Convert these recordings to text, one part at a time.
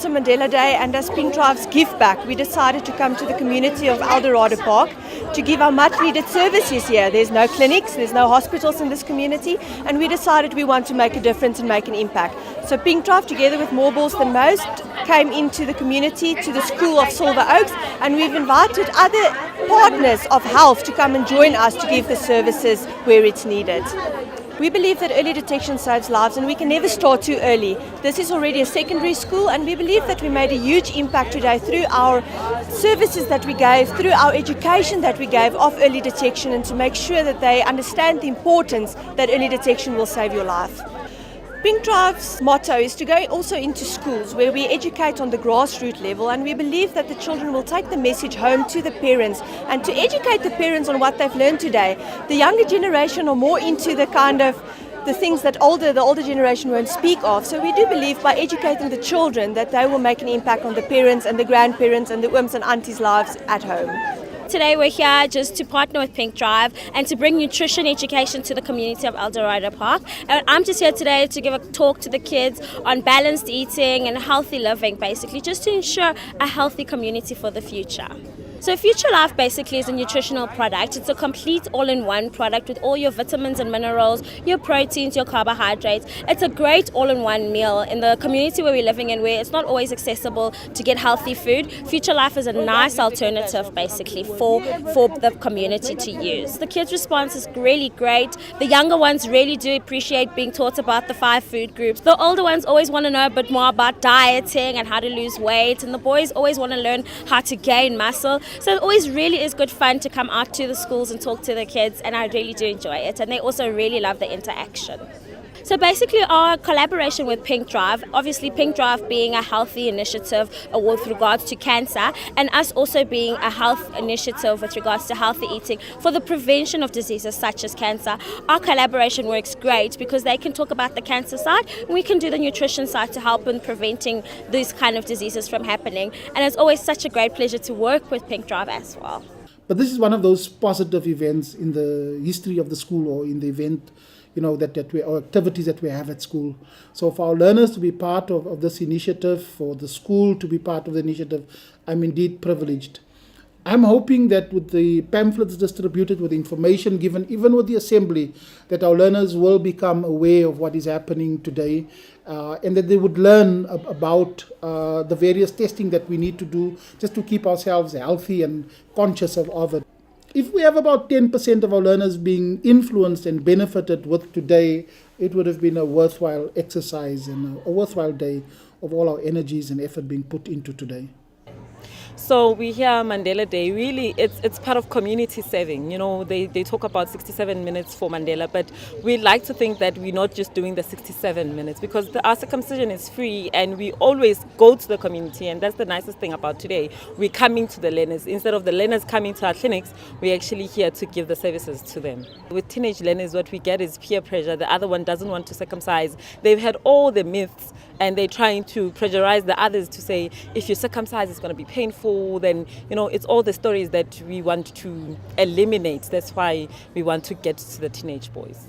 Nelson Mandela Day, and as PinkDrive's give back, we decided to come to the community of Eldorado Park to give our much needed services here. There's no clinics, there's no hospitals in this community, and we decided we want to make a difference and make an impact. So PinkDrive, together with More Balls Than Most, came into the community, to the School of Silver Oaks, and we've invited other partners of health to come and join us to give the services where it's needed. We believe that early detection saves lives, and we can never start too early. This is already a secondary school, and we believe that we made a huge impact today through our services that we gave, through our education that we gave of early detection, and to make sure that they understand the importance that early detection will save your life. PinkDrive's motto is to go also into schools where we educate on the grassroots level, and we believe that the children will take the message home to the parents and to educate the parents on what they've learned today. The younger generation are more into the kind of the things that the older generation won't speak of. So we do believe by educating the children that they will make an impact on the parents and the grandparents and the ooms and aunties' lives at home. Today we're here just to partner with PinkDrive and to bring nutrition education to the community of Eldorado Park. And I'm just here today to give a talk to the kids on balanced eating and healthy living, basically, just to ensure a healthy community for the future. So Future Life basically is a nutritional product. It's a complete all-in-one product with all your vitamins and minerals, your proteins, your carbohydrates. It's a great all-in-one meal in the community where we're living in, where it's not always accessible to get healthy food. Future Life is a nice alternative basically for the community to use. The kids' response is really great. The younger ones really do appreciate being taught about the 5 food groups. The older ones always want to know a bit more about dieting and how to lose weight, and the boys always want to learn how to gain muscle. So it always really is good fun to come out to the schools and talk to the kids, and I really do enjoy it, and they also really love the interaction. So basically our collaboration with PinkDrive, obviously PinkDrive being a healthy initiative with regards to cancer, and us also being a health initiative with regards to healthy eating for the prevention of diseases such as cancer. Our collaboration works great because they can talk about the cancer side and we can do the nutrition side to help in preventing these kind of diseases from happening. And it's always such a great pleasure to work with PinkDrive as well. But this is one of those positive events in the history of the school, or in the event, or activities that we have at school. So for our learners to be part of this initiative, for the school to be part of the initiative, I'm indeed privileged. I'm hoping that with the pamphlets distributed, with information given, even with the assembly, that our learners will become aware of what is happening today, and that they would learn about the various testing that we need to do just to keep ourselves healthy and conscious of it. If we have about 10% of our learners being influenced and benefited with today, it would have been a worthwhile exercise and a worthwhile day of all our energies and effort being put into today. So we hear Mandela Day, really it's part of community serving. They talk about 67 minutes for Mandela, but we like to think that we're not just doing the 67 minutes, because our circumcision is free and we always go to the community, and that's the nicest thing about today. We're coming to the learners. Instead of the learners coming to our clinics, we're actually here to give the services to them. With teenage learners, what we get is peer pressure. The other one doesn't want to circumcise. They've had all the myths and they're trying to pressurize the others to say, if you circumcise, it's going to be painful. Then, it's all the stories that we want to eliminate. That's why we want to get to the teenage boys.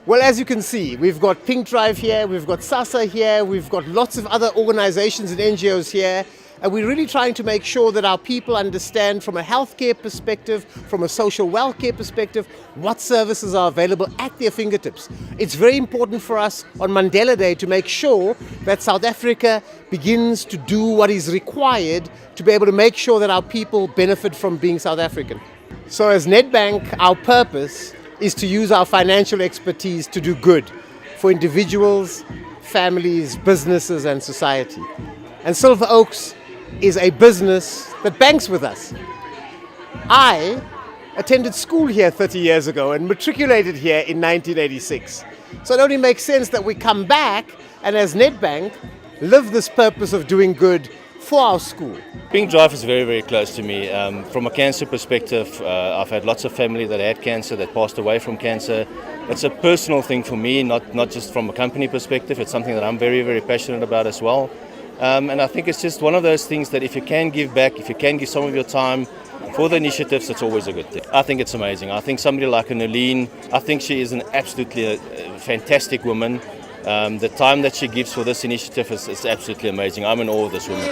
Well, as you can see, we've got PinkDrive here, we've got SASA here, we've got lots of other organizations and NGOs here. And we're really trying to make sure that our people understand from a healthcare perspective, from a social welfare perspective, what services are available at their fingertips. It's very important for us on Mandela Day to make sure that South Africa begins to do what is required to be able to make sure that our people benefit from being South African. So as Nedbank, our purpose is to use our financial expertise to do good for individuals, families, businesses and society. And Silver Oaks is a business that banks with us. I attended school here 30 years ago and matriculated here in 1986. So it only makes sense that we come back and as Nedbank live this purpose of doing good for our school. PinkDrive is very, very close to me. From a cancer perspective, I've had lots of family that had cancer, that passed away from cancer. It's a personal thing for me, not just from a company perspective. It's something that I'm very, very passionate about as well. And I think it's just one of those things that if you can give back, if you can give some of your time for the initiatives, it's always a good thing. I think it's amazing. I think somebody like Nolene, I think she is an absolutely fantastic woman. The time that she gives for this initiative is absolutely amazing. I'm in awe of this woman.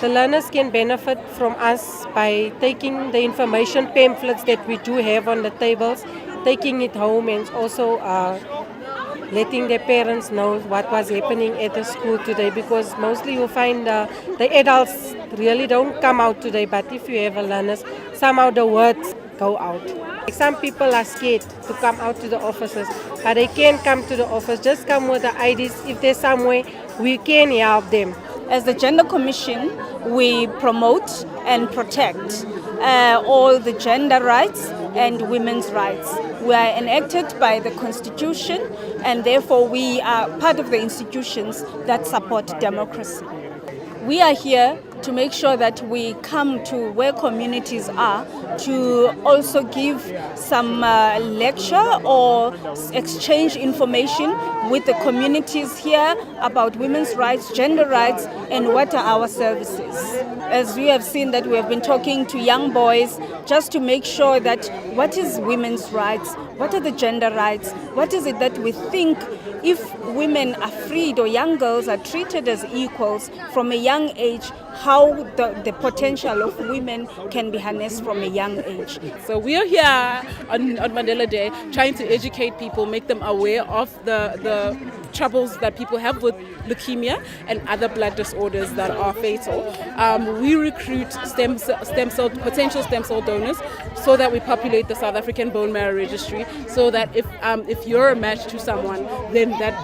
The learners can benefit from us by taking the information pamphlets that we do have on the tables, taking it home, and also letting their parents know what was happening at the school today, because mostly you'll find the adults really don't come out today, but if you have a learners, somehow the words go out. Some people are scared to come out to the offices, but they can come to the office. Just come with the IDs. If there's some way, we can help them. As the Gender Commission, we promote and protect all the gender rights and women's rights. We are enacted by the Constitution, and therefore we are part of the institutions that support democracy. We are here to make sure that we come to where communities are to also give some lecture or exchange information with the communities here about women's rights, gender rights, and what are our services. As you have seen that we have been talking to young boys just to make sure that what is women's rights, what are the gender rights, what is it that we think if women are freed or young girls are treated as equals from a young age, how the potential of women can be harnessed from a young age. So we are here on Mandela Day trying to educate people, make them aware of the troubles that people have with leukemia and other blood disorders that are fatal. We recruit potential stem cell donors so that we populate the South African bone marrow registry, so that if you're a match to someone, then that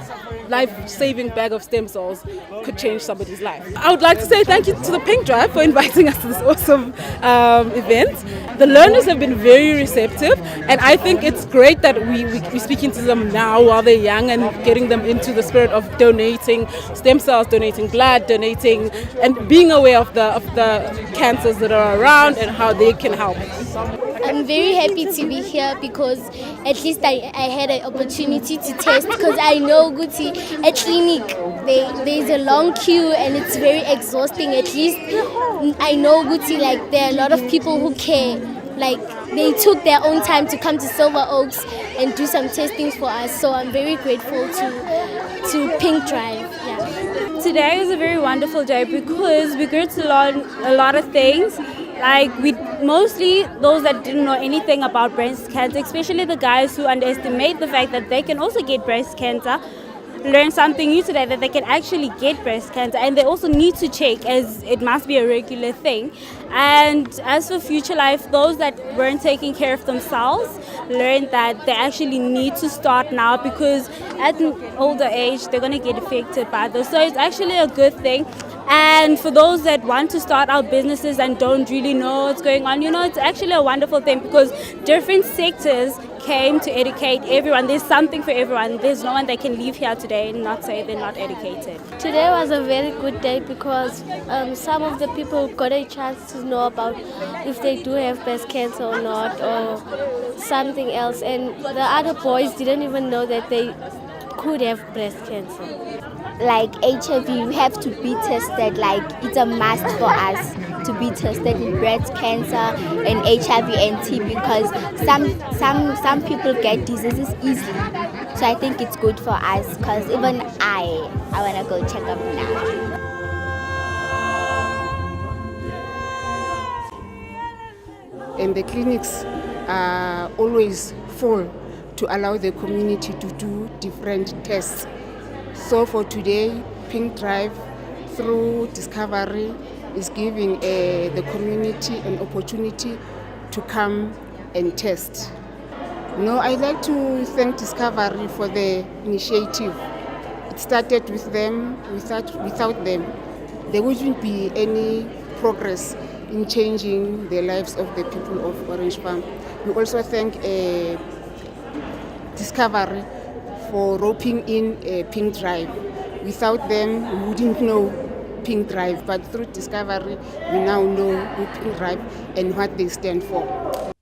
life-saving bag of stem cells could change somebody's life. I would like to say thank you to the PinkDrive for inviting us to this awesome event. The learners have been very receptive, and I think it's great that we're speaking to them now while they're young and getting them into the spirit of donating stem cells, donating blood, donating, and being aware of the cancers that are around and how they can help. I'm very happy to be here because at least I had an opportunity to test, because I know Guti at clinic there's a long queue and it's very exhausting. At least I know Guti, like there are a lot of people who care. Like they took their own time to come to Silver Oaks and do some testings for us. So I'm very grateful to PinkDrive. Yeah. Today is a very wonderful day because we get to learn a lot of things. Like mostly those that didn't know anything about breast cancer, especially the guys who underestimate the fact that they can also get breast cancer, learn something new today, that they can actually get breast cancer, and they also need to check, as it must be a regular thing. And as for future life, those that weren't taking care of themselves learned that they actually need to start now, because at an older age they're going to get affected by this. So it's actually a good thing. And for those that want to start out businesses and don't really know what's going on, it's actually a wonderful thing, because different sectors came to educate everyone. There's something for everyone. There's no one that can leave here today and not say they're not educated. Today was a very good day because some of the people got a chance to know about if they do have breast cancer or not, or something else. And the other boys didn't even know that they could have breast cancer. Like HIV, we have to be tested. Like it's a must for us to be tested with breast cancer and HIV and TB, because some people get diseases easily. So I think it's good for us, because even I want to go check up now. And the clinics are always full to allow the community to do different tests. So for today, PinkDrive, through Discovery, is giving the community an opportunity to come and test. No, I'd like to thank Discovery for the initiative. It started with them. Without them, there wouldn't be any progress in changing the lives of the people of Orange Farm. We also thank Discovery for roping in PinkDrive. Without them, we wouldn't know PinkDrive, but through Discovery, we now know who PinkDrive and what they stand for.